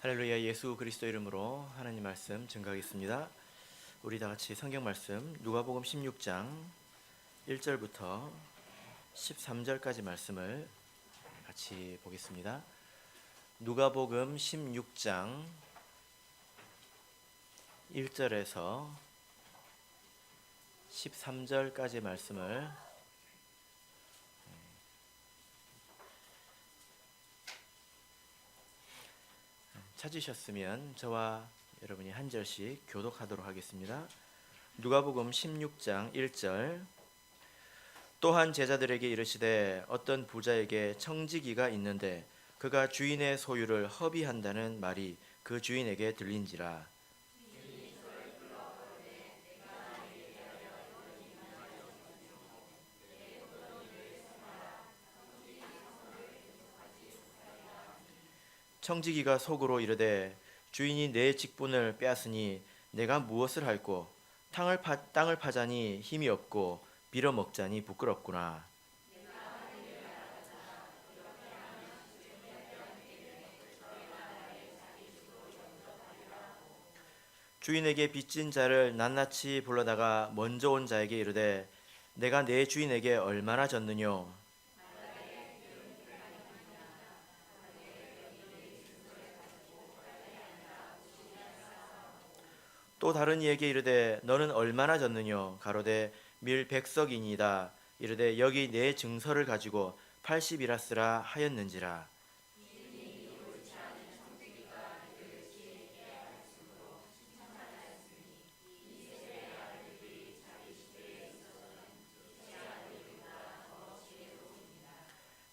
할렐루야. 예수 그리스도 이름으로 하나님 말씀 증거하겠습니다. 우리 다 같이 성경 말씀 누가복음 16장 1절부터 13절까지 말씀을 같이 보겠습니다. 누가복음 16장 1절에서 13절까지 말씀을 찾으셨으면 저와 여러분이 한 절씩 교독하도록 하겠습니다. 누가복음 16장 1절. 또한 제자들에게 이르시되 어떤 부자에게 청지기가 있는데 그가 주인의 소유를 허비한다는 말이 그 주인에게 들린지라. 청지기가 속으로 이르되 주인이 내 직분을 빼앗으니 내가 무엇을 할꼬. 땅을 파자니 힘이 없고 빌어먹자니 부끄럽구나. 주인에게 빚진 자를 낱낱이 불러다가 먼저 온 자에게 이르되 내가 내 주인에게 얼마나 졌느뇨. 또 다른 이에게 이르되 너는 얼마나 졌느뇨. 가로되 밀 100석이니이다. 이르되 여기 내 증서를 가지고 80이라 쓰라 하였는지라.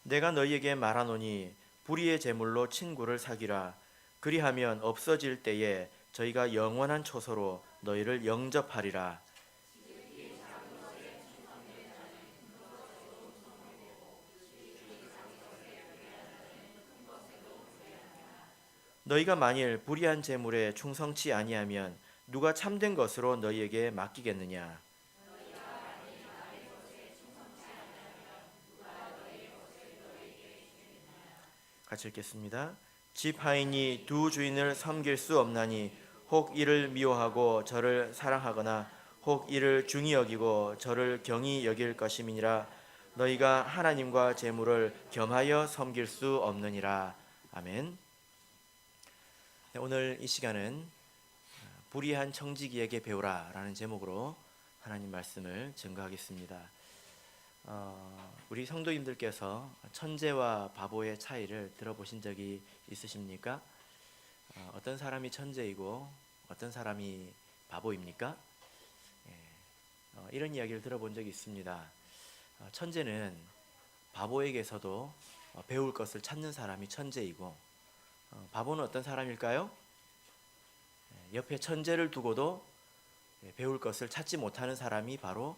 내가 너희에게 말하노니 불의의 제물로 친구를 사귀라. 그리하면 없어질 때에 저희가 영원한 초소로 너희를 영접하리라. 너희가 만일 불의한 제물에 충성치 아니하면 누가 참된 것으로 너희에게 맡기겠느냐. 같이 읽겠습니다. 집 하인이 두 주인을 섬길 수 없나니 혹 이를 미워하고 저를 사랑하거나 혹 이를 중히 여기고 저를 경히 여길 것임이니라. 너희가 하나님과 재물을 겸하여 섬길 수 없느니라. 아멘. 네, 오늘 이 시간은 불의한 청지기에게 배우라 라는 제목으로 하나님 말씀을 증거하겠습니다. 우리 성도님들께서 천재와 바보의 차이를 들어보신 적이 있으십니까? 어떤 사람이 천재이고 어떤 사람이 바보입니까? 이런 이야기를 들어본 적이 있습니다. 천재는 바보에게서도 배울 것을 찾는 사람이 천재이고, 바보는 어떤 사람일까요? 옆에 천재를 두고도 배울 것을 찾지 못하는 사람이 바로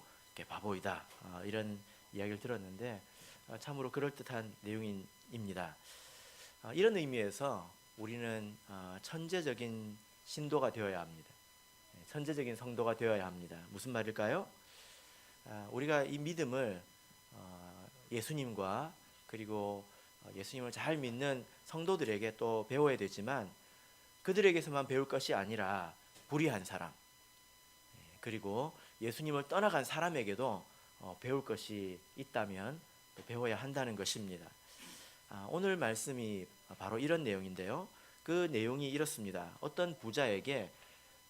바보이다. 이런 이야기를 들었는데 참으로 그럴듯한 내용입니다. 이런 의미에서 우리는 천재적인 신도가 되어야 합니다. 천재적인 성도가 되어야 합니다. 무슨 말일까요? 우리가 이 믿음을 예수님과 그리고 예수님을 잘 믿는 성도들에게 또 배워야 되지만 그들에게서만 배울 것이 아니라 불의한 사람 그리고 예수님을 떠나간 사람에게도 배울 것이 있다면 또 배워야 한다는 것입니다. 오늘 말씀이 바로 이런 내용인데요. 그 내용이 이렇습니다. 어떤 부자에게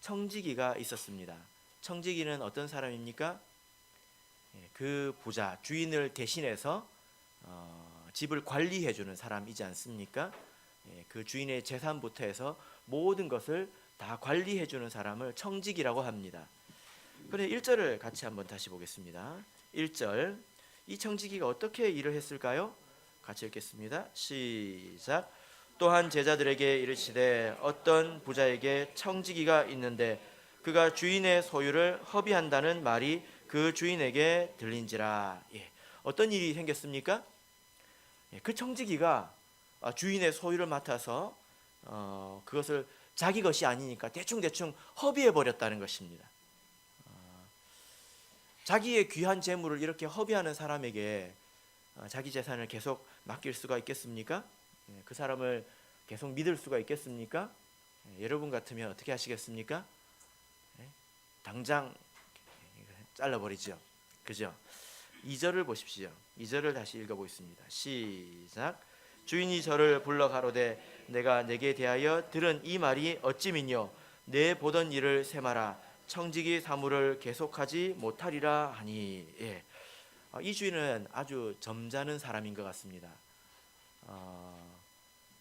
청지기가 있었습니다. 청지기는 어떤 사람입니까? 그 부자, 주인을 대신해서 집을 관리해주는 사람이지 않습니까? 그 주인의 재산부터 해서 모든 것을 다 관리해주는 사람을 청지기라고 합니다. 그런데 1절을 같이 한번 다시 보겠습니다. 1절. 이 청지기가 어떻게 일을 했을까요? 같이 읽겠습니다. 시작. 또한 제자들에게 이르시되 어떤 부자에게 청지기가 있는데 그가 주인의 소유를 허비한다는 말이 그 주인에게 들린지라. 어떤 일이 생겼습니까? 그 청지기가 주인의 소유를 맡아서 그것을 자기 것이 아니니까 대충 허비해 버렸다는 것입니다. 자기의 귀한 재물을 이렇게 허비하는 사람에게 자기 재산을 계속 맡길 수가 있겠습니까? 그 사람을 계속 믿을 수가 있겠습니까? 여러분 같으면 어떻게 하시겠습니까? 당장 잘라버리죠. 그죠? 2절을 보십시오. 2절을 다시 읽어보겠습니다. 시작. 주인이 저를 불러 가로되 내가 내게 대하여 들은 이 말이 어찌미뇨 내 보던 일을 세마라 청지기 사무를 계속하지 못하리라 하니. 이 주인은 아주 점잖은 사람인 것 같습니다.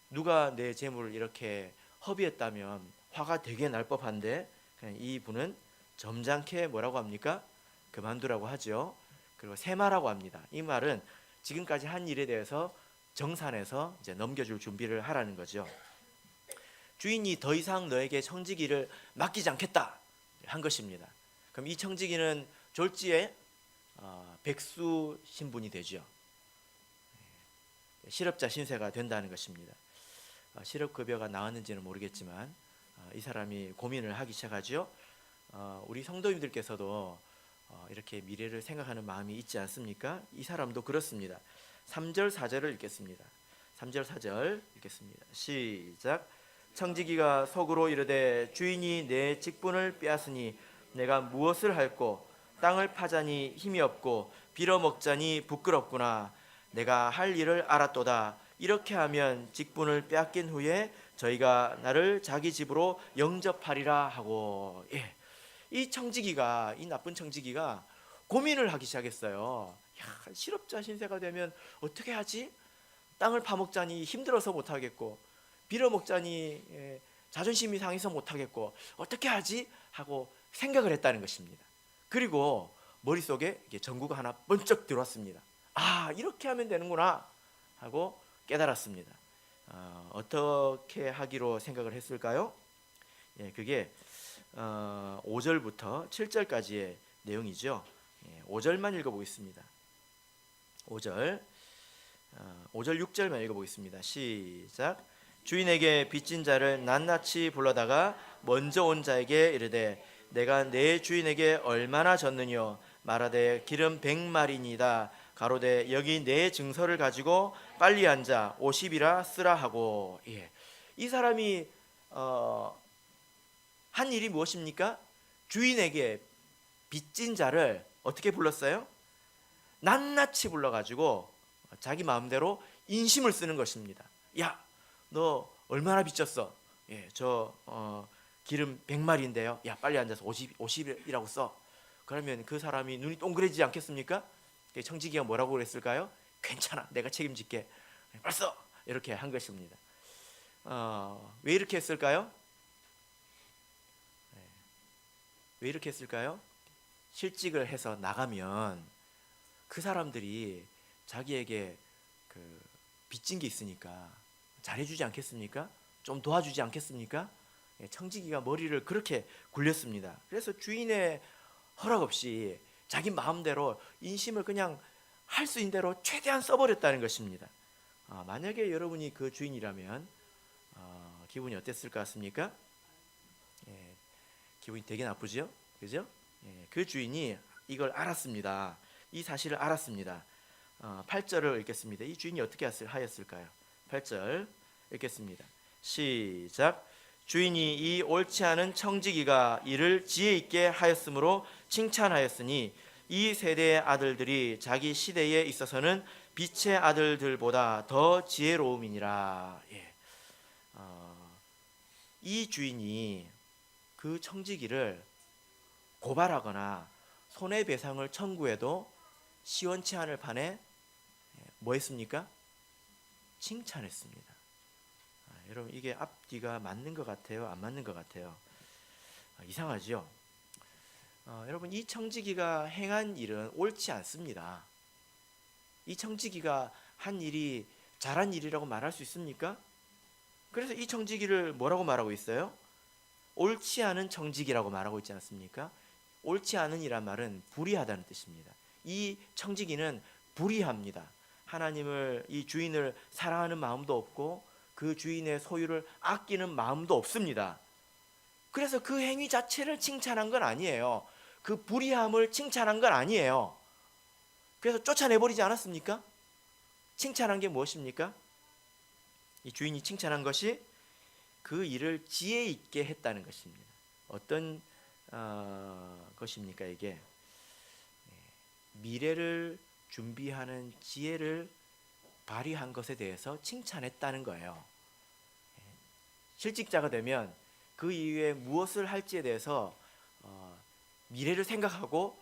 누가 내 재물을 이렇게 허비했다면 화가 되게 날 법한데 그냥 이 분은 점잖게 뭐라고 합니까? 그만두라고 하죠. 그리고 세마라고 합니다. 이 말은 지금까지 한 일에 대해서 정산해서 이제 넘겨줄 준비를 하라는 거죠. 주인이 더 이상 너에게 청지기를 맡기지 않겠다 한 것입니다. 그럼 이 청지기는 졸지에 백수 신분이 되죠. 실업자 신세가 된다는 것입니다. 실업급여가 나왔는지는 모르겠지만 이 사람이 고민을 하기 시작하죠. 우리 성도님들께서도 이렇게 미래를 생각하는 마음이 있지 않습니까? 이 사람도 그렇습니다. 3절 4절을 읽겠습니다. 3절 4절 읽겠습니다. 시작. 청지기가 속으로 이르되 주인이 내 직분을 빼앗으니 내가 무엇을 할꼬 땅을 파자니 힘이 없고 빌어먹자니 부끄럽구나. 내가 할 일을 알았도다. 이렇게 하면 직분을 빼앗긴 후에 저희가 나를 자기 집으로 영접하리라 하고. 이 청지기가, 이 나쁜 청지기가 고민을 하기 시작했어요. 실업자 신세가 되면 어떻게 하지? 땅을 파먹자니 힘들어서 못하겠고 빌어먹자니 자존심이 상해서 못하겠고 어떻게 하지? 하고 생각을 했다는 것입니다. 그리고 머릿속에 전구가 하나 번쩍 들어왔습니다. 이렇게 하면 되는구나 하고 깨달았습니다. 어떻게 하기로 생각을 했을까요? 그게 5절부터 7절까지의 내용이죠. 5절만 읽어보겠습니다. 5절 6절만 읽어보겠습니다. 시작. 주인에게 빚진 자를 낱낱이 불러다가 먼저 온 자에게 이르되 내가 내 주인에게 얼마나 졌느뇨 말하되 기름 100마리니다 가로되 여기 내 증서를 가지고 빨리 앉아 50이라 쓰라 하고. 이 사람이 한 일이 무엇입니까? 주인에게 빚진 자를 어떻게 불렀어요? 낱낱이 불러가지고 자기 마음대로 인심을 쓰는 것입니다. 야, 너 얼마나 빚졌어? 저 기름 100마리인데요. 야, 빨리 앉아서 50이라고 써. 그러면 그 사람이 눈이 동그래지지 않겠습니까? 청지기가 뭐라고 그랬을까요? 괜찮아, 내가 책임질게. 벌써 이렇게 한 것입니다. 왜 이렇게 했을까요? 왜 이렇게 했을까요? 실직을 해서 나가면 그 사람들이 자기에게 빚진 게 있으니까 잘해주지 않겠습니까? 좀 도와주지 않겠습니까? 청지기가 머리를 그렇게 굴렸습니다. 그래서 주인의 허락 없이 자기 마음대로 인심을 그냥 할 수 있는 대로 최대한 써버렸다는 것입니다. 만약에 여러분이 그 주인이라면 기분이 어땠을 것 같습니까? 기분이 되게 나쁘죠? 그죠? 그 주인이 이걸 알았습니다. 이 사실을 알았습니다. 8절을 읽겠습니다. 이 주인이 어떻게 하였을까요? 8절 읽겠습니다. 시작. 주인이 이 옳지 않은 청지기가 이를 지혜 있게 하였으므로 칭찬하였으니 이 세대의 아들들이 자기 시대에 있어서는 빛의 아들들보다 더 지혜로움이니라. 이 주인이 그 청지기를 고발하거나 손해배상을 청구해도 시원치 않을 판에 뭐 했습니까? 칭찬했습니다. 여러분, 이게 앞뒤가 맞는 것 같아요? 안 맞는 것 같아요? 이상하죠? 여러분, 이 청지기가 행한 일은 옳지 않습니다. 이 청지기가 한 일이 잘한 일이라고 말할 수 있습니까? 그래서 이 청지기를 뭐라고 말하고 있어요? 옳지 않은 청지기라고 말하고 있지 않습니까? 옳지 않은 이란 말은 불의하다는 뜻입니다. 이 청지기는 불의합니다. 하나님을, 이 주인을 사랑하는 마음도 없고 그 주인의 소유를 아끼는 마음도 없습니다. 그래서 그 행위 자체를 칭찬한 건 아니에요. 그 불의함을 칭찬한 건 아니에요. 그래서 쫓아내버리지 않았습니까? 칭찬한 게 무엇입니까? 이 주인이 칭찬한 것이 그 일을 지혜 있게 했다는 것입니다. 어떤 것입니까 이게? 미래를 준비하는 지혜를 발휘한 것에 대해서 칭찬했다는 거예요. 실직자가 되면 그 이후에 무엇을 할지에 대해서 미래를 생각하고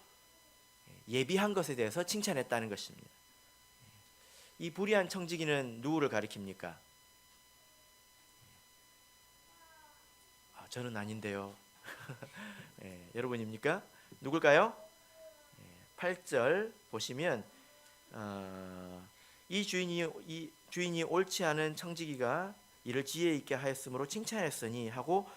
예비한 것에 대해서 칭찬했다는 것입니다. 이 불의한 청지기는 누구를 가리킵니까? 저는 아닌데요. 여러분입니까? 누굴까요? 8절 보시면 이 주인이 옳지 않은 청지기가 이를 지혜 있게 하였으므로 칭찬했으니 하고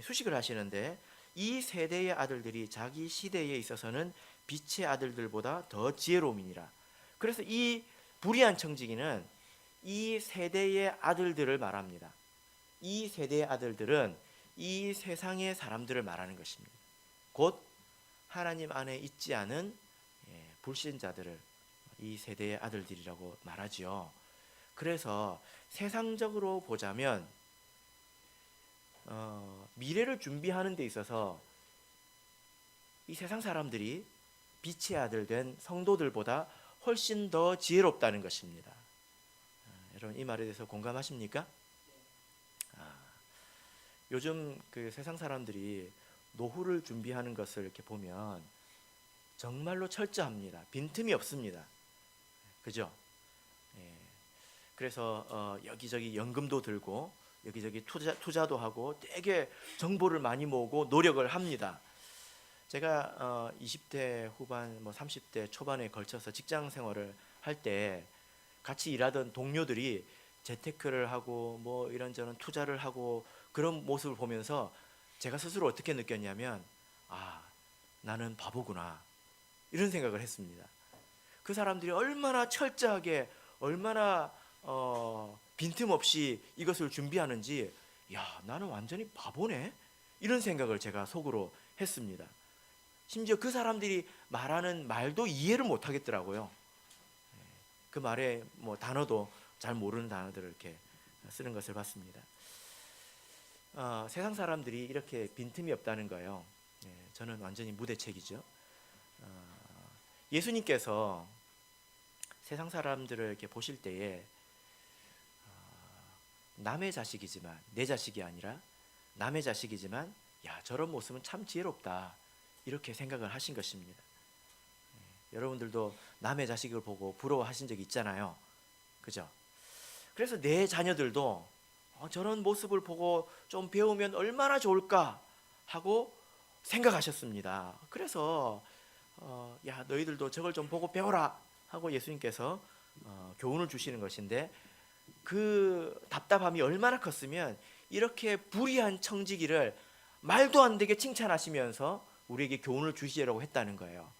수식을 하시는데, 이 세대의 아들들이 자기 시대에 있어서는 빛의 아들들보다 더 지혜로움이니라. 그래서 이 불의한 청지기는 이 세대의 아들들을 말합니다. 이 세대의 아들들은 이 세상의 사람들을 말하는 것입니다. 곧 하나님 안에 있지 않은 불신자들을 이 세대의 아들들이라고 말하지요. 그래서 세상적으로 보자면 미래를 준비하는 데 있어서 이 세상 사람들이 빛의 아들 된 성도들보다 훨씬 더 지혜롭다는 것입니다. 여러분 이 말에 대해서 공감하십니까? 요즘 그 세상 사람들이 노후를 준비하는 것을 이렇게 보면 정말로 철저합니다. 빈틈이 없습니다. 그죠? 그래서 여기저기 연금도 들고 여기저기 투자도 하고 되게 정보를 많이 모으고 노력을 합니다. 제가 20대 후반, 30대 초반에 걸쳐서 직장 생활을 할 때 같이 일하던 동료들이 재테크를 하고 뭐 이런저런 투자를 하고 그런 모습을 보면서 제가 스스로 어떻게 느꼈냐면, 나는 바보구나, 이런 생각을 했습니다. 그 사람들이 얼마나 철저하게, 얼마나 빈틈없이 이것을 준비하는지, 나는 완전히 바보네, 이런 생각을 제가 속으로 했습니다. 심지어 그 사람들이 말하는 말도 이해를 못 하겠더라고요. 그 말에 단어도 잘 모르는 단어들을 이렇게 쓰는 것을 봤습니다. 세상 사람들이 이렇게 빈틈이 없다는 거예요. 저는 완전히 무대책이죠. 예수님께서 세상 사람들을 이렇게 보실 때에 남의 자식이지만, 내 자식이 아니라 남의 자식이지만, 저런 모습은 참 지혜롭다, 이렇게 생각을 하신 것입니다. 여러분들도 남의 자식을 보고 부러워하신 적이 있잖아요. 그죠? 그래서 내 자녀들도 저런 모습을 보고 좀 배우면 얼마나 좋을까 하고 생각하셨습니다. 그래서 너희들도 저걸 좀 보고 배워라 하고 예수님께서 교훈을 주시는 것인데, 그 답답함이 얼마나 컸으면 이렇게 불의한 청지기를 말도 안 되게 칭찬하시면서 우리에게 교훈을 주시려고 했다는 거예요.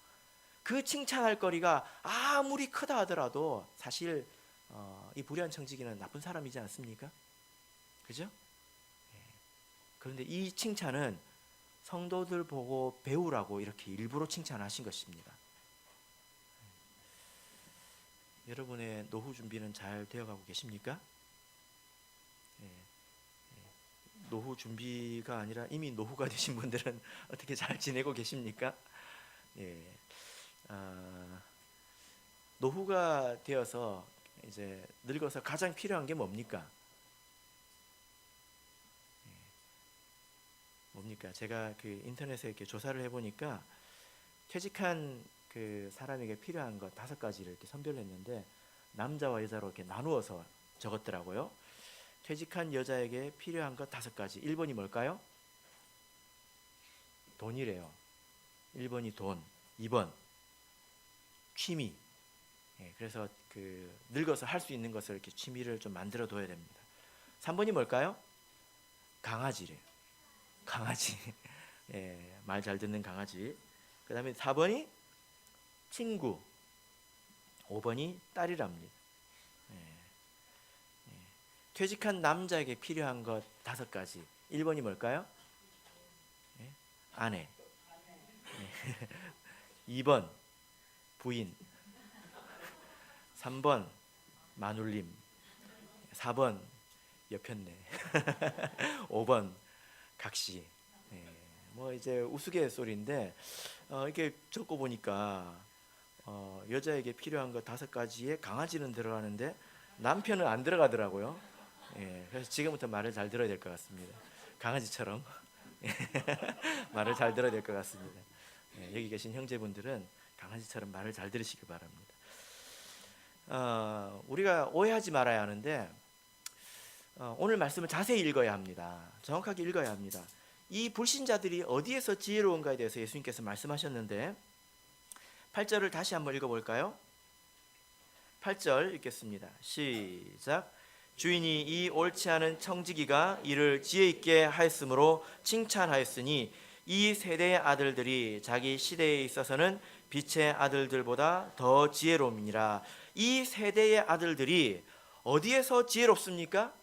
그 칭찬할 거리가 아무리 크다 하더라도 사실 이 불의한 청지기는 나쁜 사람이지 않습니까? 그죠? 그런데 이 칭찬은 성도들 보고 배우라고 이렇게 일부러 칭찬하신 것입니다. 여러분의 노후 준비는 잘 되어가고 계십니까? 노후 준비가 아니라 이미 노후가 되신 분들은 어떻게 잘 지내고 계십니까? 노후가 되어서 이제 늙어서 가장 필요한 게 뭡니까? 제가 그 인터넷에 이렇게 조사를 해보니까 퇴직한 그 사람에게 필요한 것 5가지를 이렇게 선별을 했는데, 남자와 여자로 이렇게 나누어서 적었더라고요. 퇴직한 여자에게 필요한 것 5가지. 1번이 뭘까요? 돈이래요. 1번이 돈. 2번 취미. 그래서 그 늙어서 할 수 있는 것을 이렇게 취미를 좀 만들어 둬야 됩니다. 3번이 뭘까요? 강아지래요. 강아지. 말 잘 듣는 강아지. 그 다음에 4번이 친구. 5번이 딸이랍니다. 퇴직한 남자에게 필요한 것 5가지. 1번이 뭘까요? 아내. 2번 부인. 3번 마눌님. 4번 엮였네. 5번 각시. 예, 뭐 이제 우스갯소리인데 이렇게 적고 보니까 여자에게 필요한 거 5가지에 강아지는 들어가는데 남편은 안 들어가더라고요. 예, 그래서 지금부터 말을 잘 들어야 될 것 같습니다. 강아지처럼 말을 잘 들어야 될 것 같습니다. 예, 여기 계신 형제분들은 강아지처럼 말을 잘 들으시기 바랍니다. 우리가 오해하지 말아야 하는데 오늘 말씀을 자세히 읽어야 합니다. 정확하게 읽어야 합니다. 이 불신자들이 어디에서 지혜로운가에 대해서 예수님께서 말씀하셨는데 8절을 다시 한번 읽어볼까요? 8절 읽겠습니다. 시작. 주인이 이 옳지 않은 청지기가 이를 지혜 있게 하였으므로 칭찬하였으니 이 세대의 아들들이 자기 시대에 있어서는 빛의 아들들보다 더 지혜로움이니라. 이 세대의 아들들이 어디에서 지혜롭습니까?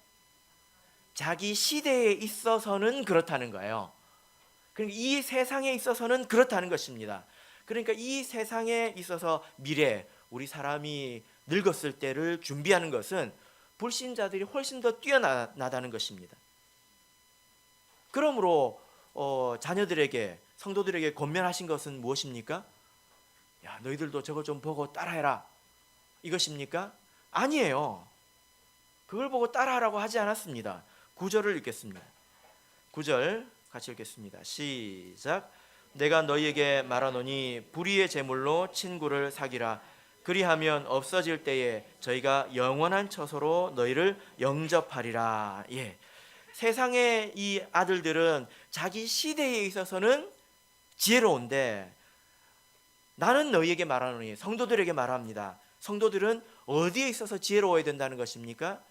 자기 시대에 있어서는 그렇다는 거예요. 그러니까 이 세상에 있어서는 그렇다는 것입니다. 그러니까 이 세상에 있어서 미래, 우리 사람이 늙었을 때를 준비하는 것은 불신자들이 훨씬 더 뛰어나다는 것입니다. 그러므로 자녀들에게, 성도들에게 권면하신 것은 무엇입니까? 야, 너희들도 저거 좀 보고 따라해라, 이것입니까? 아니에요. 그걸 보고 따라하라고 하지 않았습니다. 9절을 읽겠습니다. 9절 같이 읽겠습니다. 시작. 내가 너희에게 말하노니 불의의 제물로 친구를 사귀라. 그리하면 없어질 때에 저희가 영원한 처소로 너희를 영접하리라. 예. 세상의 이 아들들은 자기 시대에 있어서는 지혜로운데 나는 너희에게 말하노니, 성도들에게 말합니다. 성도들은 어디에 있어서 지혜로워야 된다는 것입니까?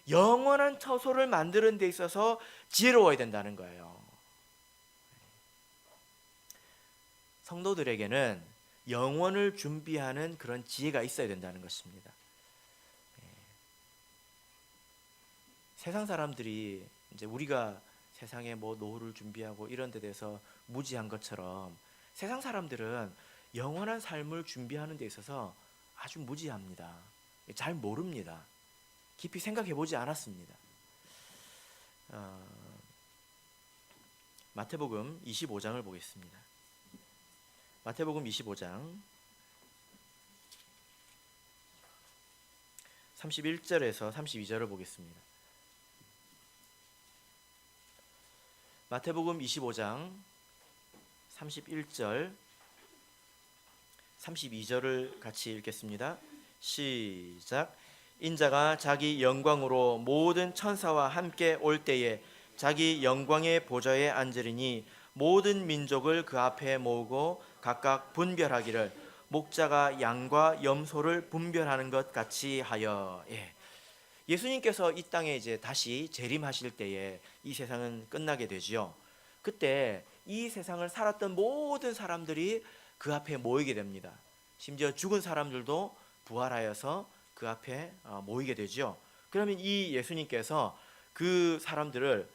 영원한 처소를 만드는 데 있어서 지혜로워야 된다는 거예요. 성도들에게는 영원을 준비하는 그런 지혜가 있어야 된다는 것입니다. 세상 사람들이 이제 우리가 세상에 뭐 노후를 준비하고 이런 데 대해서 무지한 것처럼 세상 사람들은 영원한 삶을 준비하는 데 있어서 아주 무지합니다. 잘 모릅니다. 깊이 생각해 보지 않았습니다. 마태복음 25장을 보겠습니다. 마태복음 25장 31절에서 32절을 보겠습니다. 마태복음 25장 31절 32절을 같이 읽겠습니다. 시작. 인자가 자기 영광으로 모든 천사와 함께 올 때에 자기 영광의 보좌에 앉으리니 모든 민족을 그 앞에 모으고 각각 분별하기를 목자가 양과 염소를 분별하는 것 같이 하여. 예수님께서 이 땅에 이제 다시 재림하실 때에 이 세상은 끝나게 되지요. 그때 이 세상을 살았던 모든 사람들이 그 앞에 모이게 됩니다. 심지어 죽은 사람들도 부활하여서 그 앞에 모이게 되죠. 그러면 이 예수님께서 그 사람들을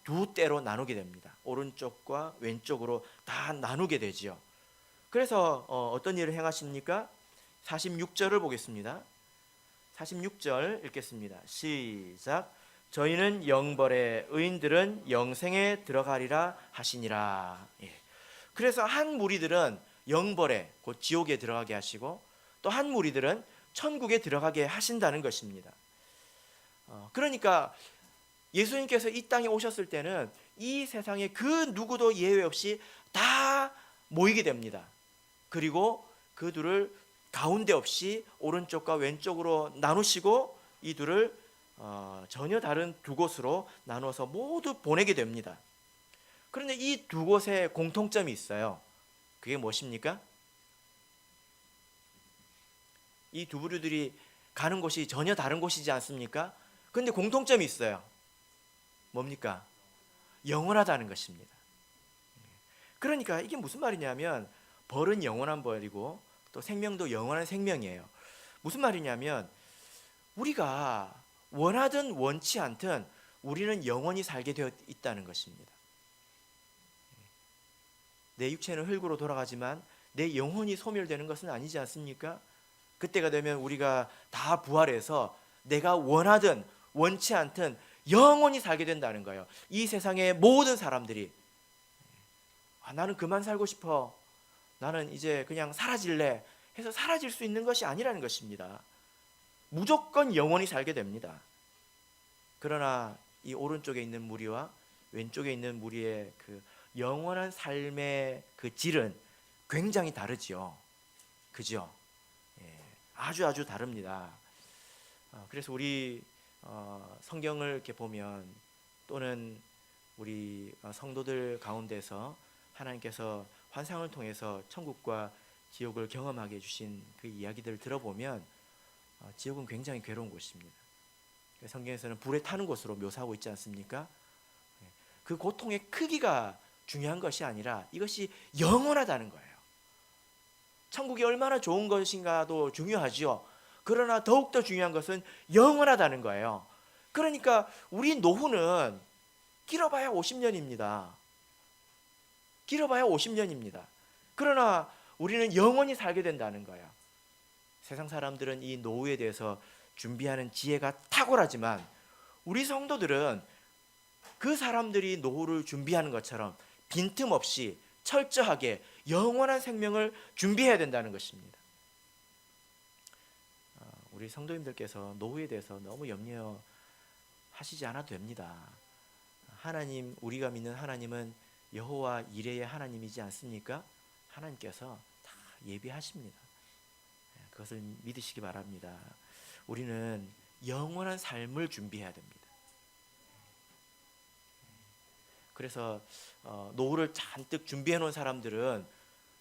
두 때로 나누게 됩니다. 오른쪽과 왼쪽으로 다 나누게 되지요. 그래서 어떤 일을 행하십니까? 46절을 보겠습니다. 46절 읽겠습니다. 시작. 저희는 영벌에 의인들은 영생에 들어가리라 하시니라. 그래서 한 무리들은 영벌에, 곧 지옥에 들어가게 하시고 또 한 무리들은 천국에 들어가게 하신다는 것입니다. 그러니까 예수님께서 이 땅에 오셨을 때는 이 세상에 그 누구도 예외 없이 다 모이게 됩니다. 그리고 그 둘을 가운데 없이 오른쪽과 왼쪽으로 나누시고 이 둘을 전혀 다른 두 곳으로 나눠서 모두 보내게 됩니다. 그런데 이 두 곳에 공통점이 있어요. 그게 무엇입니까? 이 두 부류들이 가는 곳이 전혀 다른 곳이지 않습니까? 그런데 공통점이 있어요. 뭡니까? 영원하다는 것입니다. 그러니까 이게 무슨 말이냐면 벌은 영원한 벌이고 또 생명도 영원한 생명이에요. 무슨 말이냐면 우리가 원하든 원치 않든 우리는 영원히 살게 되어 있다는 것입니다. 내 육체는 흙으로 돌아가지만 내 영혼이 소멸되는 것은 아니지 않습니까? 그때가 되면 우리가 다 부활해서 내가 원하든 원치 않든 영원히 살게 된다는 거예요. 이 세상의 모든 사람들이 나는 그만 살고 싶어, 나는 이제 그냥 사라질래 해서 사라질 수 있는 것이 아니라는 것입니다. 무조건 영원히 살게 됩니다. 그러나 이 오른쪽에 있는 무리와 왼쪽에 있는 무리의 그 영원한 삶의 그 질은 굉장히 다르지요. 그죠? 예, 아주 다릅니다. 그래서 우리 성경을 이렇게 보면, 또는 우리 성도들 가운데서 하나님께서 환상을 통해서 천국과 지옥을 경험하게 해주신 그 이야기들을 들어보면 지옥은 굉장히 괴로운 곳입니다. 성경에서는 불에 타는 곳으로 묘사하고 있지 않습니까? 그 고통의 크기가 중요한 것이 아니라 이것이 영원하다는 거예요. 천국이 얼마나 좋은 것인가도 중요하지요. 그러나 더욱더 중요한 것은 영원하다는 거예요. 그러니까 우리 노후는 길어봐야 50년입니다. 길어봐야 50년입니다. 그러나 우리는 영원히 살게 된다는 거예요. 세상 사람들은 이 노후에 대해서 준비하는 지혜가 탁월하지만 우리 성도들은 그 사람들이 노후를 준비하는 것처럼 빈틈없이 철저하게 영원한 생명을 준비해야 된다는 것입니다. 우리 성도님들께서 노후에 대해서 너무 염려하시지 않아도 됩니다. 하나님, 우리가 믿는 하나님은 여호와 이레의 하나님이지 않습니까? 하나님께서 다 예비하십니다. 그것을 믿으시기 바랍니다. 우리는 영원한 삶을 준비해야 됩니다. 그래서 노후를 잔뜩 준비해 놓은 사람들은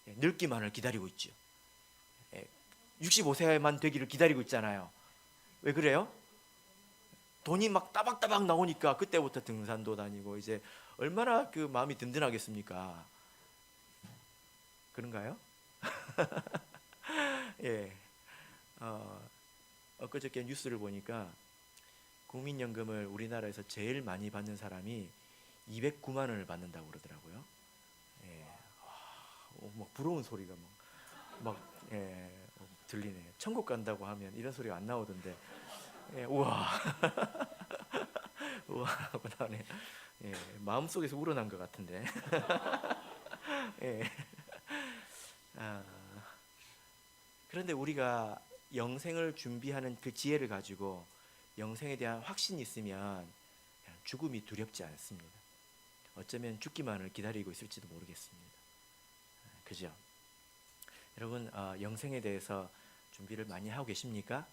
늙기만을 기다리고 있죠. 65세만 되기를 기다리고 있잖아요. 왜 그래요? 돈이 막 따박따박 나오니까 그때부터 등산도 다니고 이제 얼마나 그 마음이 든든하겠습니까? 그런가요? 예. 엊그저께 뉴스를 보니까 국민연금을 우리나라에서 제일 많이 받는 사람이 209만 원을 받는다고 그러더라고요. 예. 막 부러운 소리가 예, 들리네. 천국 간다고 하면 이런 소리가 안 나오던데. 예, 우와. 우와 하고 나네. 예, 마음속에서 우러난 것 같은데. 예. 그런데 우리가 영생을 준비하는 그 지혜를 가지고 영생에 대한 확신이 있으면 죽음이 두렵지 않습니다. 어쩌면 죽기만을 기다리고 있을지도 모르겠습니다. 그죠? 여러분, 영생에 대해서 준비를 많이 하고 계십니까?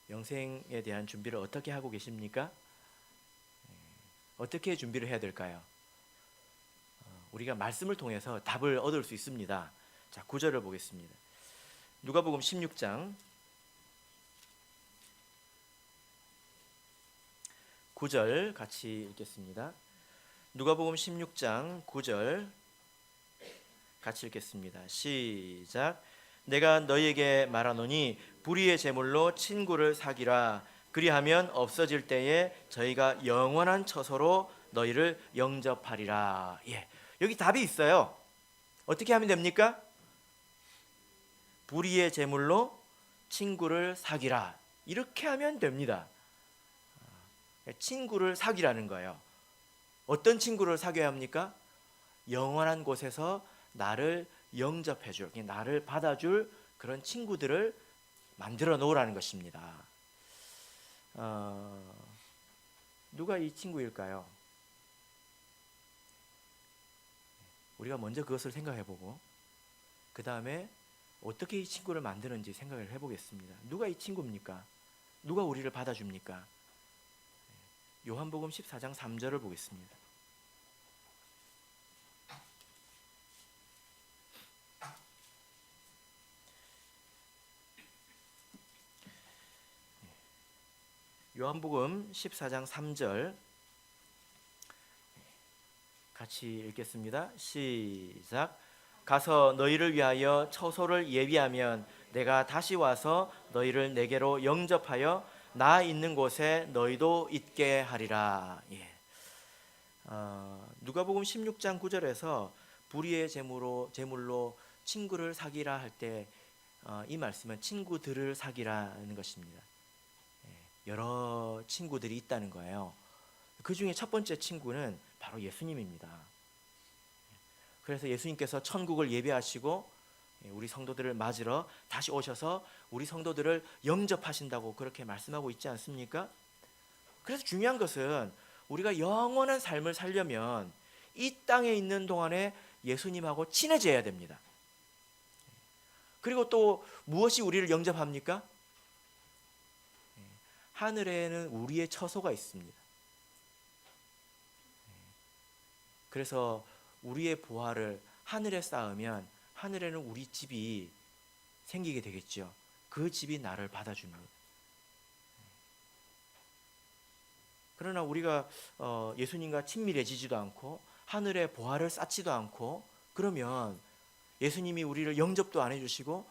영생에 대한 준비를 어떻게 하고 계십니까? 어떻게 준비를 해야 될까요? 우리가 말씀을 통해서 답을 얻을 수 있습니다. 자, 9절을 보겠습니다. 누가복음 16장 9절 같이 읽겠습니다. 누가복음 16장 9절 같이 읽겠습니다. 시작. 내가 너희에게 말하노니 불의의 제물로 친구를 사귀라. 그리하면 없어질 때에 저희가 영원한 처소로 너희를 영접하리라. 예, 여기 답이 있어요. 어떻게 하면 됩니까? 불의의 제물로 친구를 사귀라. 이렇게 하면 됩니다. 친구를 사귀라는 거예요. 어떤 친구를 사귀어야 합니까? 영원한 곳에서 나를 영접해줄, 나를 받아줄 그런 친구들을 만들어 놓으라는 것입니다. 누가 이 친구일까요? 우리가 먼저 그것을 생각해보고 그 다음에 어떻게 이 친구를 만드는지 생각을 해보겠습니다. 누가 이 친구입니까? 누가 우리를 받아줍니까? 요한복음 14장 3절을 보겠습니다. 요한복음 14장 3절 같이 읽겠습니다. 시작. 가서 너희를 위하여 처소를 예비하면 내가 다시 와서 너희를 내게로 영접하여 나 있는 곳에 너희도 있게 하리라. 예. 누가복음 16장 9절에서 불의의 제물로 친구를 사귀라 할 때 이 말씀은 친구들을 사귀라는 것입니다. 예. 여러 친구들이 있다는 거예요. 그 중에 첫 번째 친구는 바로 예수님입니다. 그래서 예수님께서 천국을 예배하시고 우리 성도들을 맞으러 다시 오셔서 우리 성도들을 영접하신다고 그렇게 말씀하고 있지 않습니까? 그래서 중요한 것은 우리가 영원한 삶을 살려면 이 땅에 있는 동안에 예수님하고 친해져야 됩니다. 그리고 또 무엇이 우리를 영접합니까? 하늘에는 우리의 처소가 있습니다. 그래서 우리의 보화를 하늘에 쌓으면 하늘에는 우리 집이 생기게 되겠죠. 그 집이 나를 받아줍니다. 그러나 우리가 예수님과 친밀해지지도 않고 하늘에 보화를 쌓지도 않고 그러면 예수님이 우리를 영접도 안 해주시고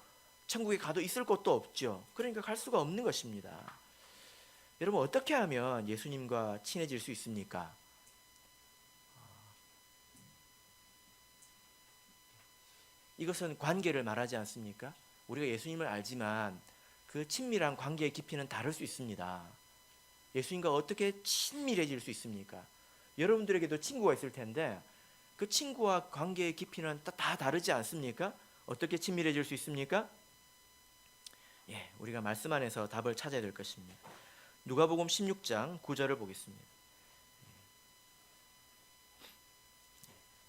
천국에 가도 있을 곳도 없죠. 그러니까 갈 수가 없는 것입니다. 여러분 어떻게 하면 예수님과 친해질 수 있습니까? 이것은 관계를 말하지 않습니까? 우리가 예수님을 알지만 그 친밀한 관계의 깊이는 다를 수 있습니다. 예수님과 어떻게 친밀해질 수 있습니까? 여러분들에게도 친구가 있을 텐데 그 친구와 관계의 깊이는 다 다르지 않습니까? 어떻게 친밀해질 수 있습니까? 우리가 말씀 안에서 답을 찾아야 될 것입니다. 누가복음 16장 9절을 보겠습니다.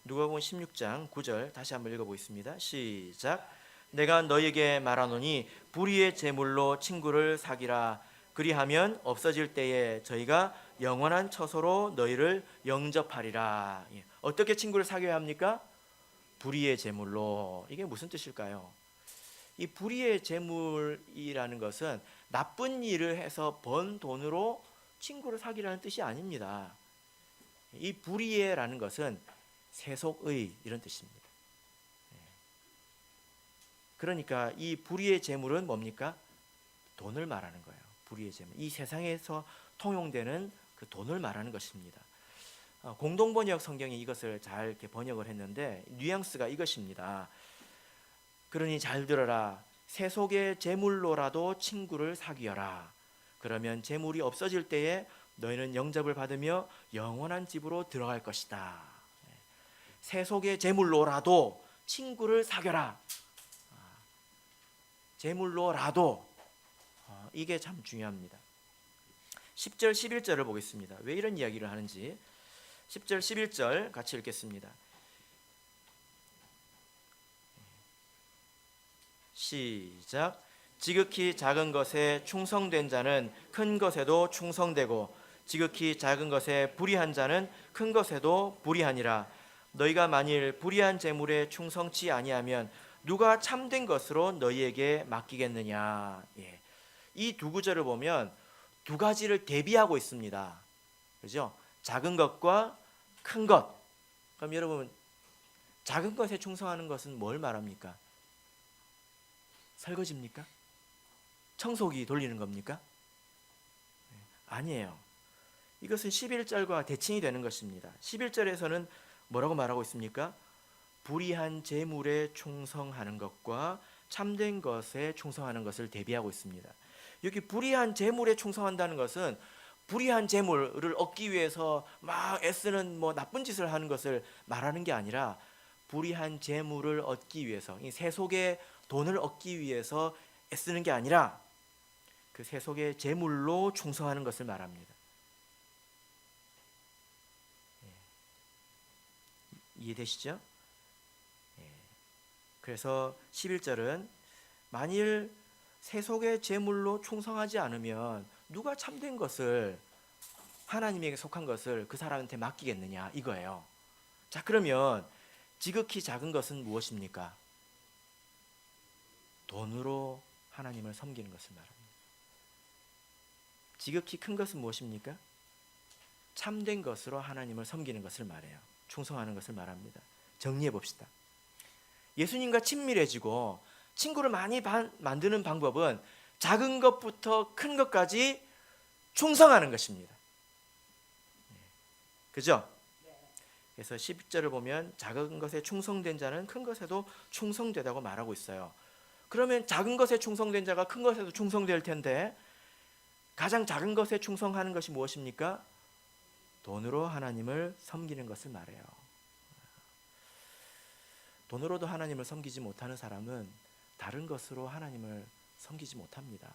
누가복음 16장 9절 다시 한번 읽어보겠습니다. 시작. 내가 너에게 말하노니 불의의 제물로 친구를 사귀라. 그리하면 없어질 때에 저희가 영원한 처소로 너희를 영접하리라. 어떻게 친구를 사귀어야 합니까? 불의의 제물로. 이게 무슨 뜻일까요? 이 불의의 제물이라는 것은 나쁜 일을 해서 번 돈으로 친구를 사귀라는 뜻이 아닙니다. 이 불의라는 것은 세속의 이런 뜻입니다. 그러니까 이 불의의 재물은 뭡니까? 돈을 말하는 거예요. 불의의 재물. 이 세상에서 통용되는 그 돈을 말하는 것입니다. 공동번역 성경이 이것을 잘 이렇게 번역을 했는데 뉘앙스가 이것입니다. 그러니 잘 들어라. 세속의 재물로라도 친구를 사귀어라. 그러면 재물이 없어질 때에 너희는 영접을 받으며 영원한 집으로 들어갈 것이다. 세속의 재물로라도 친구를 사귀어라. 재물로라도 이게 참 중요합니다. 10절 11절을 보겠습니다. 왜 이런 이야기를 하는지 10절 11절 같이 읽겠습니다. 시작. 지극히 작은 것에 충성된 자는 큰 것에도 충성되고 지극히 작은 것에 불의한 자는 큰 것에도 불의하니라. 너희가 만일 불의한 재물에 충성치 아니하면 누가 참된 것으로 너희에게 맡기겠느냐. 이 두 구절을 보면 두 가지를 대비하고 있습니다. 그죠? 작은 것과 큰 것. 그럼 여러분 작은 것에 충성하는 것은 뭘 말합니까? 설거지입니까? 청소기 돌리는 겁니까? 아니에요. 이것은 11절과 대칭이 되는 것입니다. 11절에서는 뭐라고 말하고 있습니까? 불의한 재물에 충성하는 것과 참된 것에 충성하는 것을 대비하고 있습니다. 여기 불의한 재물에 충성한다는 것은 불의한 재물을 얻기 위해서 막 애쓰는 나쁜 짓을 하는 것을 말하는 게 아니라 불의한 재물을 얻기 위해서 이 세속의 돈을 얻기 위해서 애쓰는 게 아니라 그 세속의 재물로 충성하는 것을 말합니다. 이해되시죠? 그래서 11절은 만일 세속의 재물로 충성하지 않으면 누가 참된 것을 하나님에게 속한 것을 그 사람한테 맡기겠느냐 이거예요. 자, 그러면 지극히 작은 것은 무엇입니까? 돈으로 하나님을 섬기는 것을 말합니다. 지극히 큰 것은 무엇입니까? 참된 것으로 하나님을 섬기는 것을 말해요. 충성하는 것을 말합니다. 정리해 봅시다. 예수님과 친밀해지고 친구를 많이 만드는 방법은 작은 것부터 큰 것까지 충성하는 것입니다. 그죠? 그래서 10절을 보면 작은 것에 충성된 자는 큰 것에도 충성되다고 말하고 있어요. 그러면 작은 것에 충성된 자가 큰 것에도 충성될 텐데 가장 작은 것에 충성하는 것이 무엇입니까? 돈으로 하나님을 섬기는 것을 말해요. 돈으로도 하나님을 섬기지 못하는 사람은 다른 것으로 하나님을 섬기지 못합니다.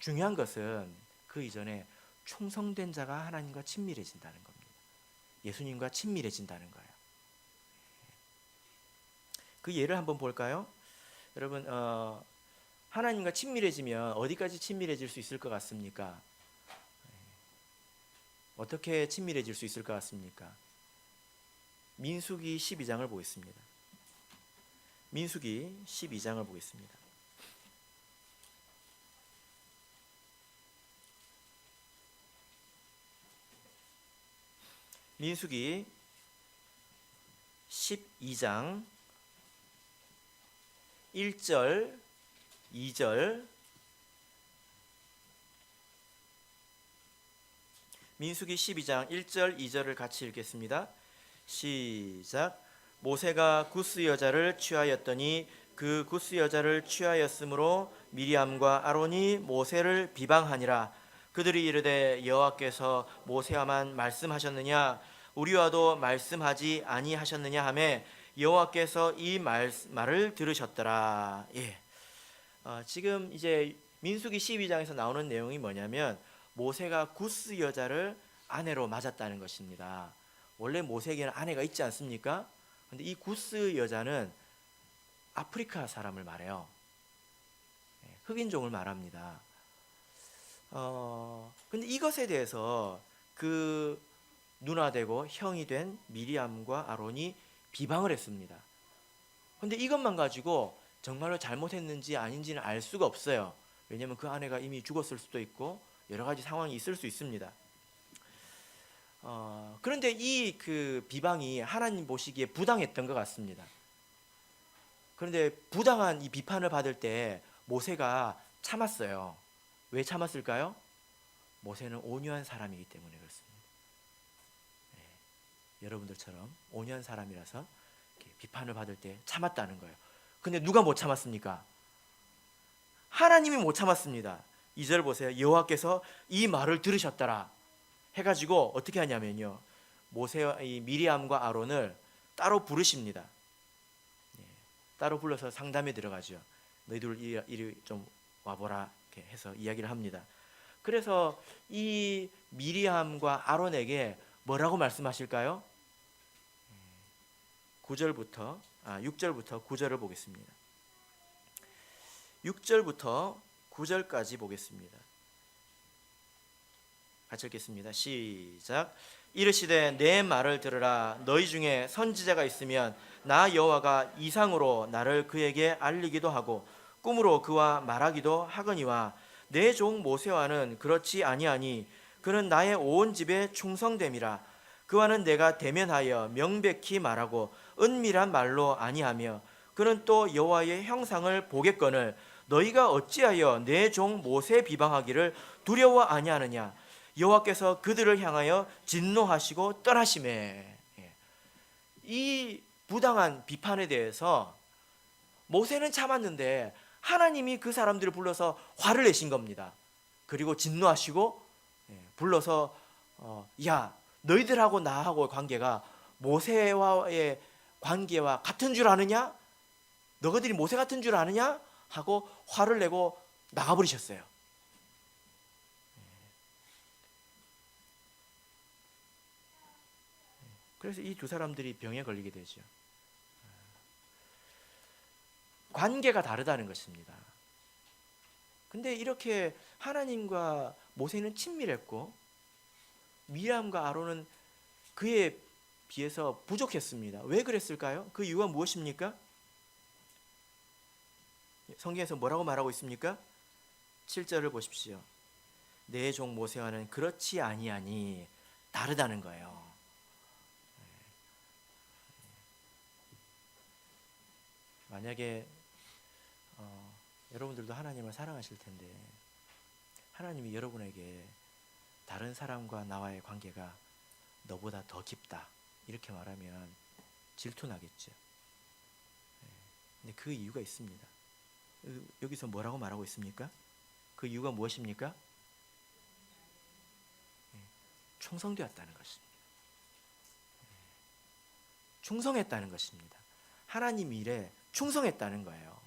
중요한 것은 그 이전에 충성된 자가 하나님과 친밀해진다는 겁니다. 예수님과 친밀해진다는 거예요. 그 예를 한번 볼까요? 여러분, 하나님과 친밀해지면 어디까지 친밀해질 수 있을 것 같습니까? 어떻게 친밀해질 수 있을 것 같습니까? 민수기 12장을 보겠습니다. 민수기 12장을 보겠습니다. 민수기 12장 1절, 2절. 민수기 12장 1절, 2절을 같이 읽겠습니다. 시작. 모세가 구스 여자를 취하였더니 그 구스 여자를 취하였으므로 미리암과 아론이 모세를 비방하니라. 그들이 이르되 여호와께서 모세와만 말씀하셨느냐 우리와도 말씀하지 아니하셨느냐 하매 여호와께서 이 말을 들으셨더라. 지금 이제 민수기 12장에서 나오는 내용이 뭐냐면 모세가 구스 여자를 아내로 맞았다는 것입니다. 원래 모세에게는 아내가 있지 않습니까? 근데 이 구스 여자는 아프리카 사람을 말해요. 흑인종을 말합니다. 근데 이것에 대해서 그 누나 되고 형이 된 미리암과 아론이 비방을 했습니다. 근데 이것만 가지고 정말로 잘못했는지 아닌지는 알 수가 없어요. 왜냐하면 그 아내가 이미 죽었을 수도 있고 여러 가지 상황이 있을 수 있습니다. 그런데 이 그 비방이 하나님 보시기에 부당했던 것 같습니다. 그런데 부당한 이 비판을 받을 때 모세가 참았어요. 왜 참았을까요? 모세는 온유한 사람이기 때문에 그렇습니다. 여러분들처럼 온유한 사람이라서 비판을 받을 때 참았다는 거예요. 근데 누가 못 참았습니까? 하나님이 못 참았습니다. 2절 보세요. 여호와께서 이 말을 들으셨더라 해가지고 어떻게 하냐면요, 모세와 이 미리암과 아론을 따로 부르십니다. 따로 불러서 상담에 들어가죠. 너희들 이리 좀 와보라 이렇게 해서 이야기를 합니다. 그래서 이 미리암과 아론에게 뭐라고 말씀하실까요? 6절부터 9절을 보겠습니다. 6절부터 9절까지 보겠습니다. 같이 읽겠습니다. 시작. 이르시되 내 말을 들으라. 너희 중에 선지자가 있으면 나 여호와가 이상으로 나를 그에게 알리기도 하고 꿈으로 그와 말하기도 하거니와 내 종 모세와는 그렇지 아니하니 그는 나의 온 집에 충성됨이라. 그와는 내가 대면하여 명백히 말하고 은밀한 말로 아니하며 그는 또 여호와의 형상을 보겠거늘 너희가 어찌하여 내 종 모세 비방하기를 두려워 아니하느냐. 여호와께서 그들을 향하여 진노하시고 떠나시매. 이 부당한 비판에 대해서 모세는 참았는데 하나님이 그 사람들을 불러서 화를 내신 겁니다. 그리고 진노하시고 불러서 야 너희들하고 나하고의 관계가 모세와의 관계와 같은 줄 아느냐? 너희들이 모세 같은 줄 아느냐? 하고 화를 내고 나가버리셨어요. 그래서 이 두 사람들이 병에 걸리게 되죠. 관계가 다르다는 것입니다. 근데 이렇게 하나님과 모세는 친밀했고 미리암과 아론은 그에 비해서 부족했습니다. 왜 그랬을까요? 그 이유가 무엇입니까? 성경에서 뭐라고 말하고 있습니까? 7절을 보십시오. 내 종 모세와는 그렇지 아니하니 다르다는 거예요. 만약에 여러분들도 하나님을 사랑하실 텐데 하나님이 여러분에게 다른 사람과 나와의 관계가 너보다 더 깊다 이렇게 말하면 질투나겠죠. 근데 그 이유가 있습니다. 여기서 뭐라고 말하고 있습니까? 그 이유가 무엇입니까? 충성되었다는 것입니다. 충성했다는 것입니다. 하나님 일에 충성했다는 거예요.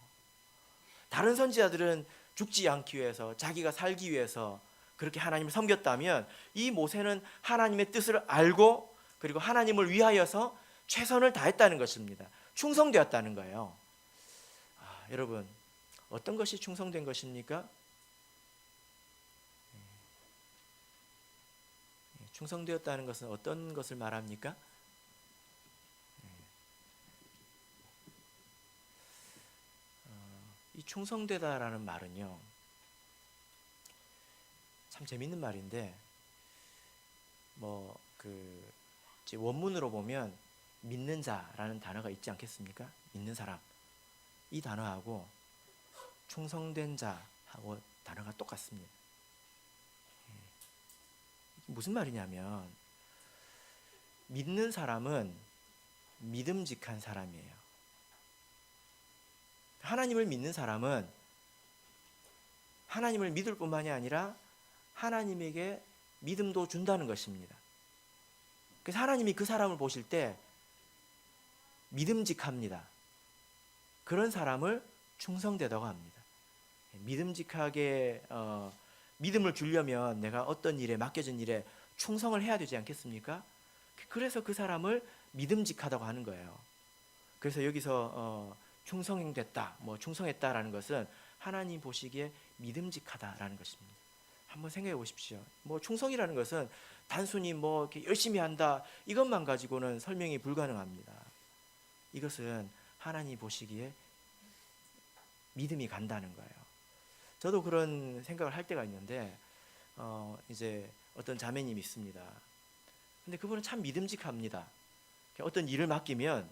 다른 선지자들은 죽지 않기 위해서, 자기가 살기 위해서 그렇게 하나님을 섬겼다면, 이 모세는 하나님의 뜻을 알고 그리고 하나님을 위하여서 최선을 다했다는 것입니다. 충성되었다는 거예요. 여러분, 어떤 것이 충성된 것입니까? 충성되었다는 것은 어떤 것을 말합니까? 이 충성되다라는 말은요, 참 재밌는 말인데, 원문으로 보면 믿는 자라는 단어가 있지 않겠습니까? 믿는 사람. 이 단어하고 충성된 자하고 단어가 똑같습니다. 무슨 말이냐면, 믿는 사람은 믿음직한 사람이에요. 하나님을 믿는 사람은 하나님을 믿을 뿐만이 아니라 하나님에게 믿음도 준다는 것입니다. 그래서 하나님이 그 사람을 보실 때 믿음직합니다. 그런 사람을 충성되다고 합니다. 믿음직하게 믿음을 주려면 내가 어떤 일에, 맡겨진 일에 충성을 해야 되지 않겠습니까? 그래서 그 사람을 믿음직하다고 하는 거예요. 그래서 여기서 충성됐다, 충성했다라는 것은 하나님 보시기에 믿음직하다라는 것입니다. 한번 생각해 보십시오. 충성이라는 것은 단순히 이렇게 열심히 한다, 이것만 가지고는 설명이 불가능합니다. 이것은 하나님 보시기에 믿음이 간다는 거예요. 저도 그런 생각을 할 때가 있는데, 이제 어떤 자매님이 있습니다. 근데 그분은 참 믿음직합니다. 어떤 일을 맡기면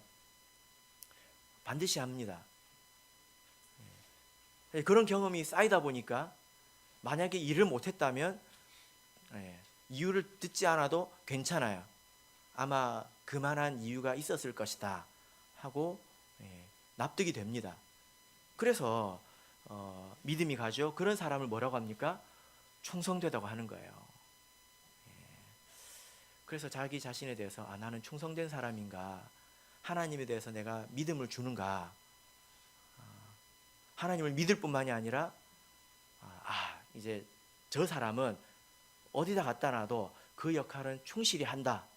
반드시 합니다. 그런 경험이 쌓이다 보니까 만약에 일을 못했다면 이유를 듣지 않아도 괜찮아요. 아마 그만한 이유가 있었을 것이다 하고 납득이 됩니다. 그래서 믿음이 가죠. 그런 사람을 뭐라고 합니까? 충성되다고 하는 거예요. 그래서 자기 자신에 대해서 나는 충성된 사람인가, 하나님에 대해서 내가 믿음을 주는가, 하나님을 믿을 뿐만이 아니라 이제 저 사람은 어디다 갖다 놔도 그 역할은 충실히 한다,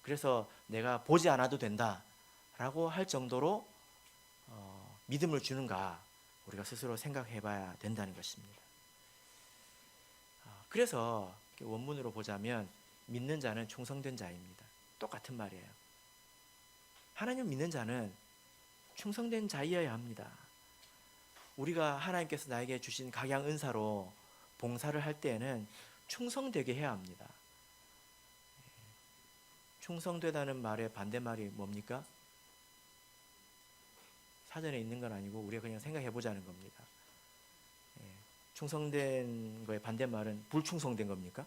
그래서 내가 보지 않아도 된다 라고 할 정도로 믿음을 주는가, 우리가 스스로 생각해 봐야 된다는 것입니다. 그래서 원문으로 보자면 믿는 자는 충성된 자입니다. 똑같은 말이에요. 하나님을 믿는 자는 충성된 자이어야 합니다. 우리가 하나님께서 나에게 주신 각양 은사로 봉사를 할 때에는 충성되게 해야 합니다. 충성되다는 말의 반대말이 뭡니까? 사전에 있는 건 아니고 우리가 그냥 생각해 보자는 겁니다. 충성된 거의 반대말은 불충성된 겁니까?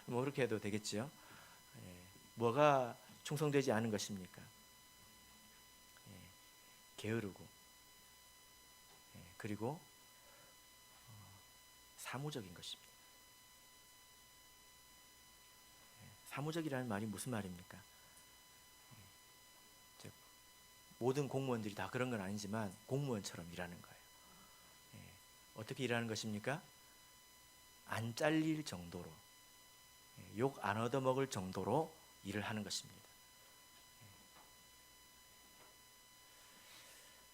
그렇게 해도 되겠죠. 뭐가 충성되지 않은 것입니까? 게으르고, 그리고 사무적인 것입니다. 사무적이라는 말이 무슨 말입니까? 모든 공무원들이 다 그런 건 아니지만 공무원처럼 일하는 거예요. 어떻게 일하는 것입니까? 안 잘릴 정도로, 욕 안 얻어먹을 정도로 일을 하는 것입니다.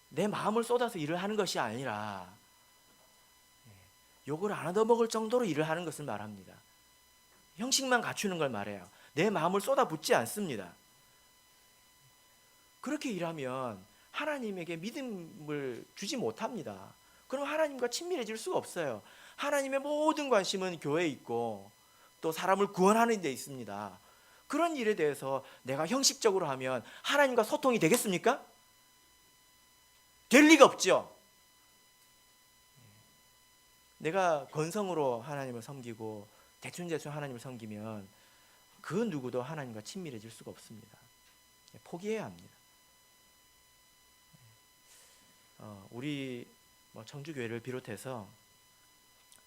내 마음을 쏟아서 일을 하는 것이 아니라 욕을 안 얻어먹을 정도로 일을 하는 것을 말합니다. 형식만 갖추는 걸 말해요. 내 마음을 쏟아붓지 않습니다. 그렇게 일하면 하나님에게 믿음을 주지 못합니다. 그럼 하나님과 친밀해질 수가 없어요. 하나님의 모든 관심은 교회에 있고 또 사람을 구원하는 데 있습니다. 그런 일에 대해서 내가 형식적으로 하면 하나님과 소통이 되겠습니까? 될 리가 없죠. 내가 건성으로 하나님을 섬기고 대충대충 하나님을 섬기면 그 누구도 하나님과 친밀해질 수가 없습니다. 포기해야 합니다. 우리 뭐 청주교회를 비롯해서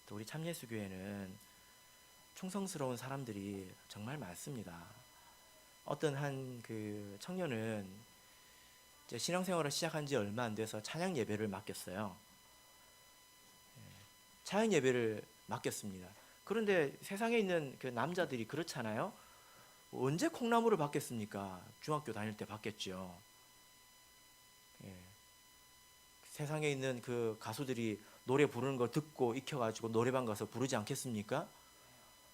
또 우리 참예수교회는 충성스러운 사람들이 정말 많습니다. 어떤 한 그 청년은 이제 신앙생활을 시작한 지 얼마 안 돼서 찬양 예배를 맡겼어요. 찬양 예배를 맡겼습니다. 그런데 세상에 있는 그 남자들이 그렇잖아요. 언제 콩나물을 받겠습니까? 중학교 다닐 때 받겠죠. 예. 세상에 있는 그 가수들이 노래 부르는 걸 듣고 익혀가지고 노래방 가서 부르지 않겠습니까?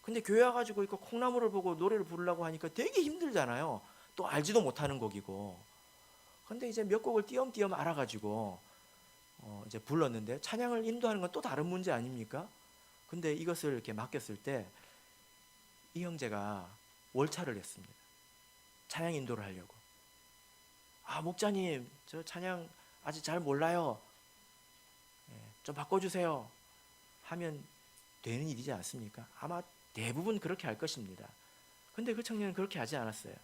근데 교회 와가지고 이거 콩나물을 보고 노래를 부르려고 하니까 되게 힘들잖아요. 또 알지도 못하는 곡이고. 근데 이제 몇 곡을 띄엄띄엄 알아가지고 이제 불렀는데 찬양을 인도하는 건 또 다른 문제 아닙니까? 근데 이것을 이렇게 맡겼을 때 이 형제가 월차를 냈습니다. 찬양 인도를 하려고. 아, 목자님, 저 찬양 아직 잘 몰라요. 좀 바꿔주세요. 하면 되는 일이지 않습니까? 아마 대부분 그렇게 할 것입니다. 근데 그 청년은 그렇게 하지 않았어요.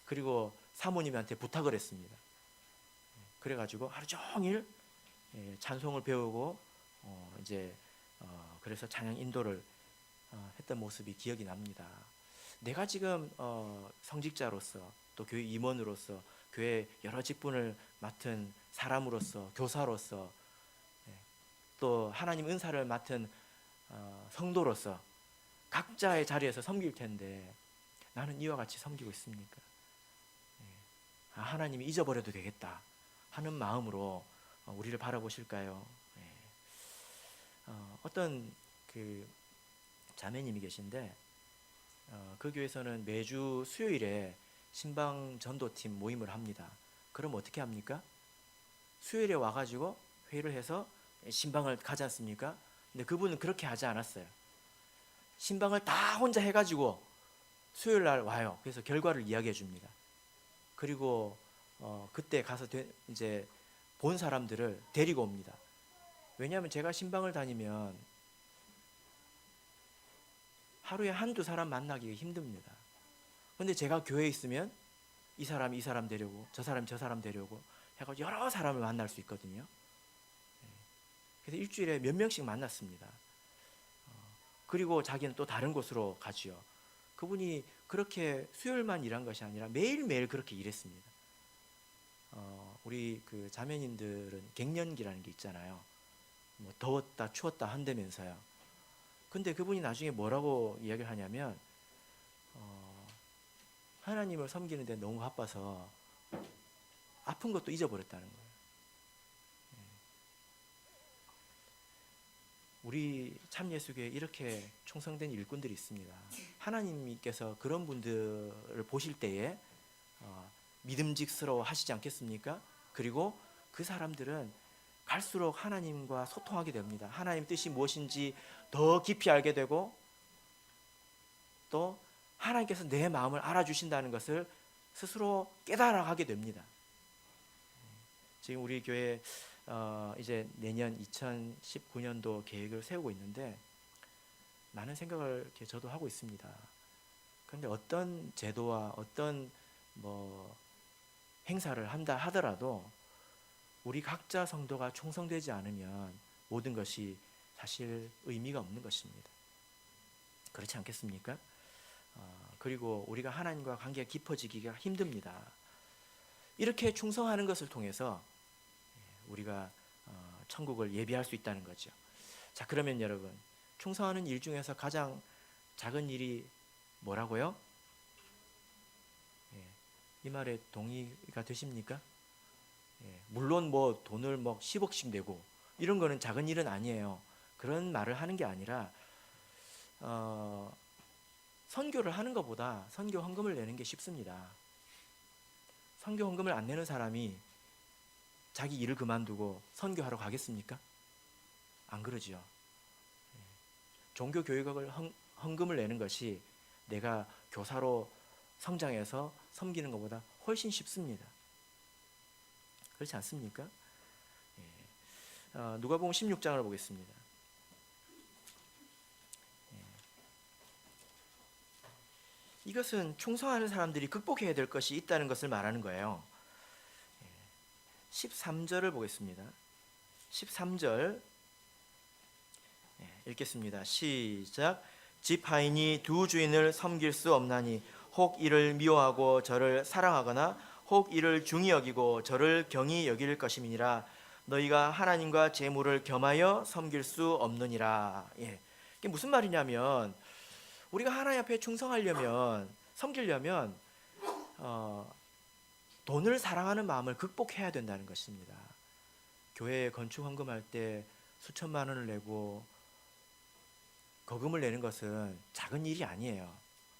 그리고 사모님한테 부탁을 했습니다. 그래가지고 하루 종일 찬송을 배우고 이제 그래서 찬양 인도를 했던 모습이 기억이 납니다. 내가 지금 성직자로서 또 교회 임원으로서 교회 여러 직분을 맡은 사람으로서 교사로서 또 하나님 은사를 맡은 성도로서 각자의 자리에서 섬길 텐데 나는 이와 같이 섬기고 있습니까? 하나님이 잊어버려도 되겠다 하는 마음으로 우리를 바라보실까요? 어떤 그 자매님이 계신데 그 교회에서는 매주 수요일에 신방 전도팀 모임을 합니다. 그럼 어떻게 합니까? 수요일에 와가지고 회의를 해서 신방을 가지 않습니까? 근데 그분은 그렇게 하지 않았어요. 신방을 다 혼자 해가지고 수요일 날 와요. 그래서 결과를 이야기해 줍니다. 그리고 그때 가서 이제 본 사람들을 데리고 옵니다. 왜냐하면 제가 신방을 다니면 하루에 한두 사람 만나기 힘듭니다. 근데 제가 교회에 있으면 이 사람이 이 사람 데려오고 저 사람이 저 사람 데려오고 해서 여러 사람을 만날 수 있거든요. 그래서 일주일에 몇 명씩 만났습니다. 그리고 자기는 또 다른 곳으로 가지요. 그분이 그렇게 수요일만 일한 것이 아니라 매일매일 그렇게 일했습니다. 우리 그 자매님들은 갱년기라는 게 있잖아요. 뭐 더웠다 추웠다 한다면서요. 근데 그분이 나중에 뭐라고 이야기를 하냐면 하나님을 섬기는데 너무 바빠서 아픈 것도 잊어버렸다는 거예요. 우리 참예수교에 이렇게 충성된 일꾼들이 있습니다. 하나님께서 그런 분들을 보실 때에 믿음직스러워 하시지 않겠습니까? 그리고 그 사람들은 갈수록 하나님과 소통하게 됩니다. 하나님 뜻이 무엇인지 더 깊이 알게 되고 또 하나님께서 내 마음을 알아주신다는 것을 스스로 깨달아가게 됩니다. 지금 우리 교회 이제 내년 2019년도 계획을 세우고 있는데 많은 생각을 이렇게 저도 하고 있습니다. 그런데 어떤 제도와 어떤 뭐 행사를 한다 하더라도 우리 각자 성도가 충성되지 않으면 모든 것이 사실 의미가 없는 것입니다. 그렇지 않겠습니까? 그리고 우리가 하나님과 관계가 깊어지기가 힘듭니다. 이렇게 충성하는 것을 통해서 우리가 천국을 예비할 수 있다는 거죠. 자, 그러면 여러분, 충성하는 일 중에서 가장 작은 일이 뭐라고요? 이 말에 동의가 되십니까? 물론 뭐 돈을 뭐 10억씩 내고 이런 거는 작은 일은 아니에요. 그런 말을 하는 게 아니라 선교를 하는 것보다 선교 헌금을 내는 게 쉽습니다. 선교 헌금을 안 내는 사람이 자기 일을 그만두고 선교하러 가겠습니까? 안 그러지요. 종교 교육을 헌금을 내는 것이 내가 교사로 성장해서 섬기는 것보다 훨씬 쉽습니다. 그렇지 않습니까? 누가복음 16장을 보겠습니다. 이것은 충성하는 사람들이 극복해야 될 것이 있다는 것을 말하는 거예요. 13절을 보겠습니다. 13절 읽겠습니다. 시작. 집 하인이 두 주인을 섬길 수 없나니 혹 이를 미워하고 저를 사랑하거나 혹 이를 중히 여기고 저를 경히 여길 것임이니라. 너희가 하나님과 재물을 겸하여 섬길 수 없느니라. 이게 무슨 말이냐면 우리가 하나님 앞에 충성하려면 섬기려면 돈을 사랑하는 마음을 극복해야 된다는 것입니다. 교회에 건축 헌금할 때 수천만 원을 내고 거금을 내는 것은 작은 일이 아니에요.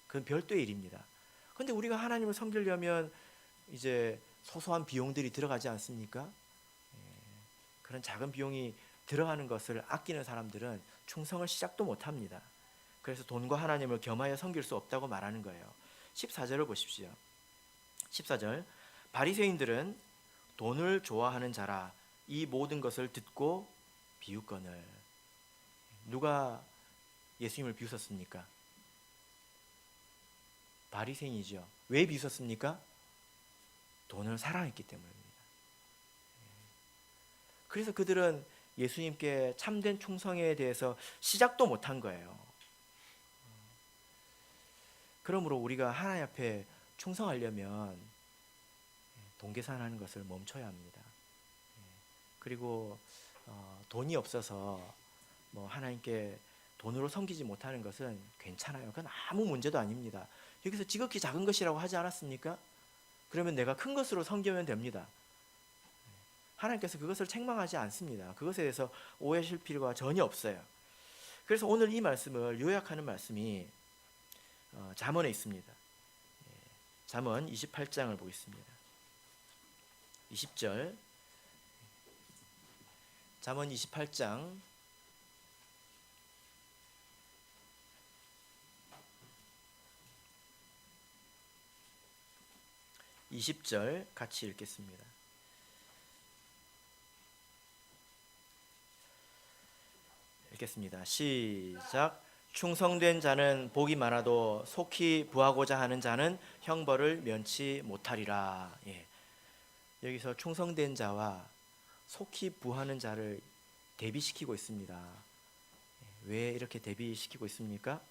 그건 별도의 일입니다. 그런데 우리가 하나님을 섬기려면 이제 소소한 비용들이 들어가지 않습니까? 그런 작은 비용이 들어가는 것을 아끼는 사람들은 충성을 시작도 못합니다. 그래서 돈과 하나님을 겸하여 섬길 수 없다고 말하는 거예요. 14절을 보십시오. 14절. 바리새인들은 돈을 좋아하는 자라 이 모든 것을 듣고 비웃거늘. 누가 예수님을 비웃었습니까? 바리새인이죠. 왜 비웃었습니까? 돈을 사랑했기 때문입니다. 그래서 그들은 예수님께 참된 충성에 대해서 시작도 못한 거예요. 그러므로 우리가 하나님 앞에 충성하려면 돈 계산하는 것을 멈춰야 합니다. 그리고 돈이 없어서 뭐 하나님께 돈으로 섬기지 못하는 것은 괜찮아요. 그건 아무 문제도 아닙니다. 여기서 지극히 작은 것이라고 하지 않았습니까? 그러면 내가 큰 것으로 섬기면 됩니다. 하나님께서 그것을 책망하지 않습니다. 그것에 대해서 오해하실 필요가 전혀 없어요. 그래서 오늘 이 말씀을 요약하는 말씀이 잠언에 있습니다. 잠언 28장을 보겠습니다. 20절. 잠언 28장 20절 같이 읽겠습니다. 읽겠습니다. 시작. 충성된 자는 복이 많아도 속히 부하고자 하는 자는 형벌을 면치 못하리라. 여기서 충성된 자와 속히 부하는 자를 대비시키고 있습니다. 왜 이렇게 대비시키고 있습니까?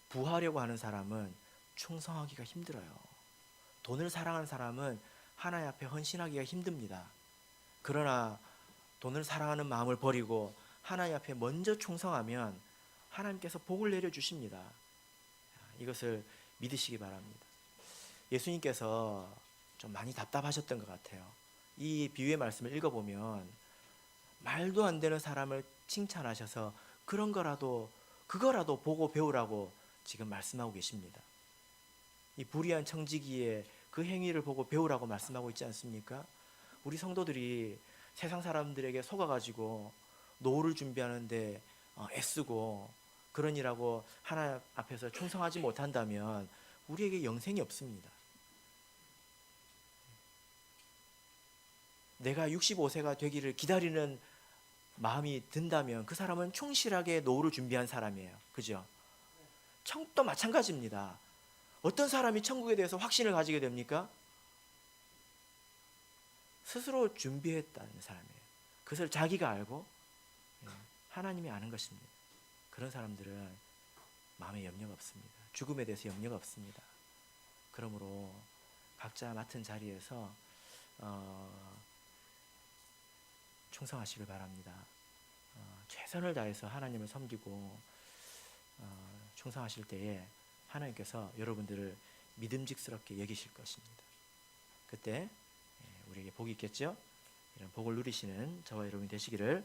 부하려고 하는 사람은 충성하기가 힘들어요. 돈을 사랑하는 사람은 하나님 앞에 헌신하기가 힘듭니다. 그러나 돈을 사랑하는 마음을 버리고 하나님 앞에 먼저 충성하면 하나님께서 복을 내려주십니다. 이것을 믿으시기 바랍니다. 예수님께서 좀 많이 답답하셨던 것 같아요. 이 비유의 말씀을 읽어보면 말도 안 되는 사람을 칭찬하셔서 그거라도 보고 배우라고 지금 말씀하고 계십니다. 이 불의한 청지기의 그 행위를 보고 배우라고 말씀하고 있지 않습니까? 우리 성도들이 세상 사람들에게 속아가지고 노후를 준비하는데 애쓰고 그러니라고 하나님 앞에서 충성하지 못한다면 우리에게 영생이 없습니다. 내가 65세가 되기를 기다리는 마음이 든다면 그 사람은 충실하게 노후를 준비한 사람이에요. 그죠? 천국도 마찬가지입니다. 어떤 사람이 천국에 대해서 확신을 가지게 됩니까? 스스로 준비했다는 사람이에요. 그것을 자기가 알고 하나님이 아는 것입니다. 그런 사람들은 마음에 염려가 없습니다. 죽음에 대해서 염려가 없습니다. 그러므로 각자 맡은 자리에서 충성하시길 바랍니다. 최선을 다해서 하나님을 섬기고 충성하실 때에 하나님께서 여러분들을 믿음직스럽게 여기실 것입니다. 그때 우리에게 복이 있겠죠? 이런 복을 누리시는 저와 여러분이 되시기를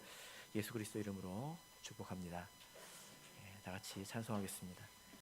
예수 그리스도 이름으로 축복합니다. 다 같이 찬송하겠습니다.